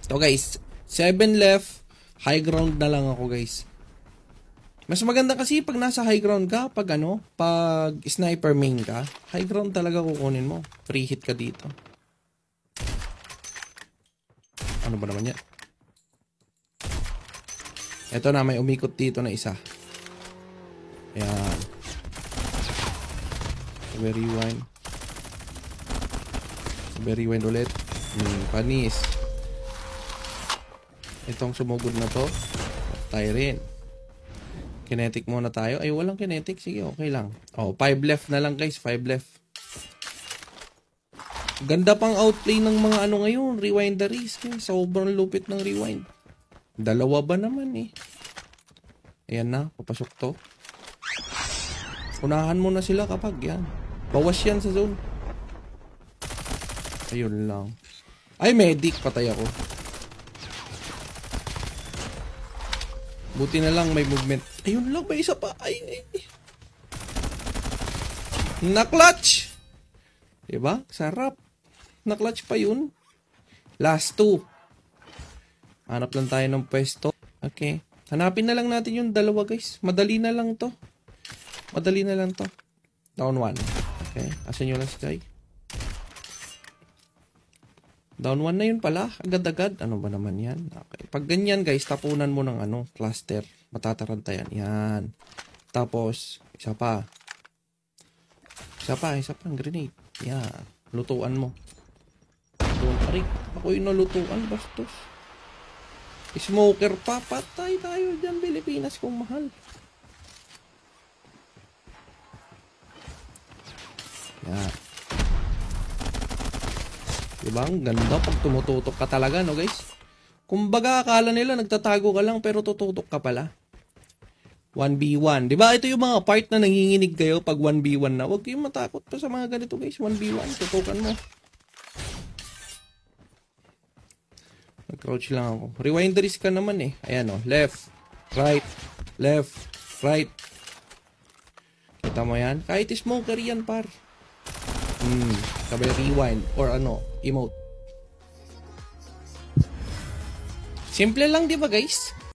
So guys, 7 left. High ground na lang ako guys. Mas maganda kasi pag nasa high ground ka, pag pag sniper main ka, high ground talaga kukunin mo. Free hit ka dito. Ano ba naman yan? Ito na, may umikot dito na isa. Ayan. Rewind. Rewind ulit. Panis. Itong sumugod na to. Tayo rin. Kinetic muna tayo. Ay, walang kinetic. Sige, okay lang. Oh, 5 left na lang guys. 5 left. Ganda pang outplay ng mga ngayon. Rewinderies. Sobrang lupit ng rewind. Dalawa ba naman eh. Ayan na. Papasok to. Unahan mo na sila kapag yan. Bawas yan sa zone. Ayun lang. Ay, medic. Patay ako. Buti na lang may movement. Ayun lang, may isa pa. Ay. Na-clutch. Diba? Sarap. Na-clutch pa yun. Last 2. Hanap lang tayo ng pwesto. Okay. Hanapin na lang natin yung dalawa guys. Madali na lang to. Madali na lang to. Down 1. Okay. Asan nyo lang si guy? Down 1 na yun pala. Agad-agad. Ano ba naman yan? Okay. Pag ganyan guys, tapunan mo ng cluster. Matataranta yan. Yan. Tapos, isa pa. Isa pa. Grenade. Yan. Lutuan mo. Aray, ako yung nalutuan. Bastos. Smoker pa. Patay tayo dyan. Pilipinas kung mahal. Yan. Diba? Ang ganda pag tumututok ka talaga, no guys? Kumbaga, akala nila nagtatago ka lang pero tututok ka pala. 1v1. Diba? Ito yung mga part na nanginginig kayo pag 1v1 na. Huwag kayong matakot pa sa mga ganito guys. 1v1. Tutukan mo. Nag-crouch lang ako. Rewinderies ka naman eh. Ayan o. Left. Right. Left. Right. Kita mo yan? Kahit smoker yan par. Sabi rewind or emote. Simple lang, di ba guys?